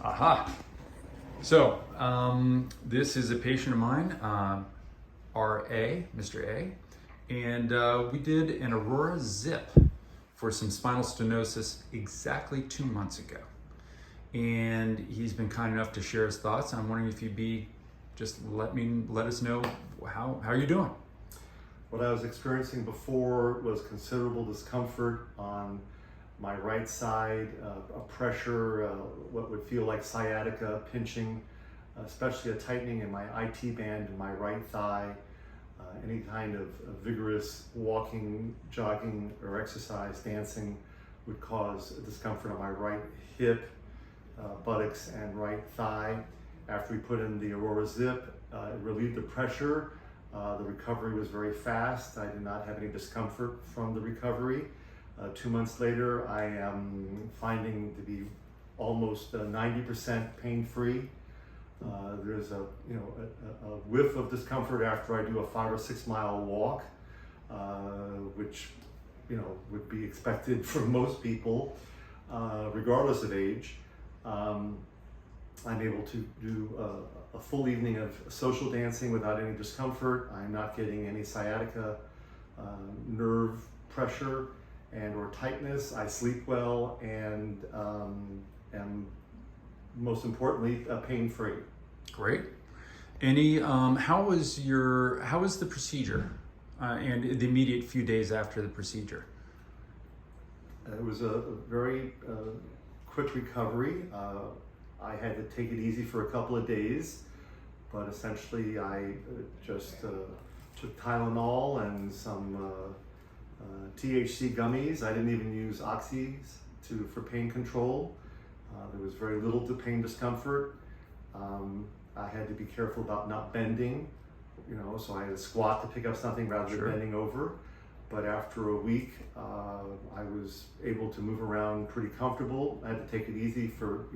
Aha. So, this is a patient of mine, R.A., Mr. A, and we did an Aurora Zip for some spinal stenosis exactly 2 months ago. And he's been kind enough to share his thoughts. I'm wondering if you'd be, just let us know how you're doing. What I was experiencing before was considerable discomfort on my right side, a pressure, what would feel like sciatica, pinching, especially a tightening in my IT band in my right thigh. Any kind of vigorous walking, jogging, or exercise, dancing would cause discomfort on my right hip, buttocks, and right thigh. After we put in the Aurora Zip, it relieved the pressure. The recovery was very fast. I did not have any discomfort from the recovery. 2 months later, I am finding to be almost 90% pain-free. There's a whiff of discomfort after I do a 5 or 6 mile walk, which would be expected for most people, regardless of age. I'm able to do a full evening of social dancing without any discomfort. I'm not getting any sciatica, nerve pressure and or tightness. I sleep well and am most importantly pain-free. Great. Any how was the procedure and the immediate few days after the procedure? It was a very quick recovery. I had to take it easy for a couple of days, but essentially I just took Tylenol and some THC gummies. I didn't even use oxys for pain control. There was very little pain discomfort. I had to be careful about not bending, so I had to squat to pick up something rather than bending over. But after a week, I was able to move around pretty comfortable. I had to take it easy for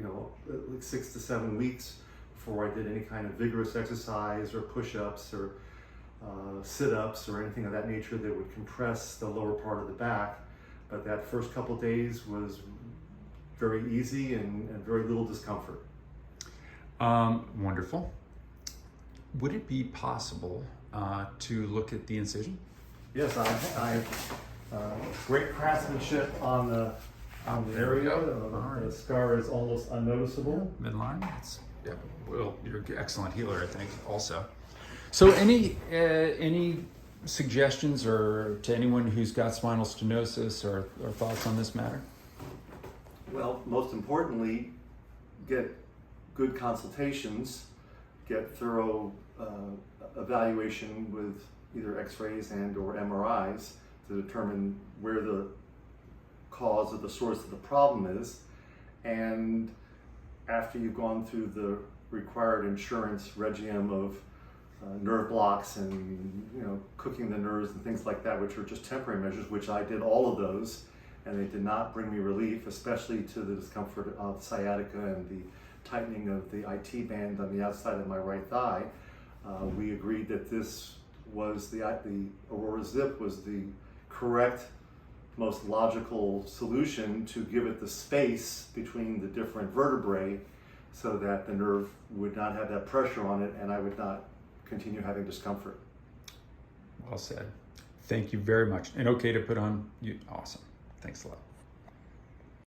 like 6 to 7 weeks before I did any kind of vigorous exercise or push-ups or sit-ups or anything of that nature that would compress the lower part of the back. But that first couple days was very easy and very little discomfort. Wonderful. Would it be possible to look at the incision? Yes, I great craftsmanship on the There we go. The scar is almost unnoticeable. Midline. Well, you're an excellent healer, I think, also. So, any suggestions or to anyone who's got spinal stenosis or thoughts on this matter? Well, most importantly, get good consultations, get thorough evaluation with either x-rays and or MRIs to determine where the cause or the source of the problem is. And after you've gone through the required insurance regime of nerve blocks and cooking the nerves and things like that, which are just temporary measures, which I did all of those, and they did not bring me relief, especially to the discomfort of sciatica and the tightening of the IT band on the outside of my right thigh. We agreed that this was the Aurora Zip was the correct, most logical solution to give it the space between the different vertebrae so that the nerve would not have that pressure on it and I would not continue having discomfort. Well said. Thank you very much. And okay to put on, awesome. Thanks a lot.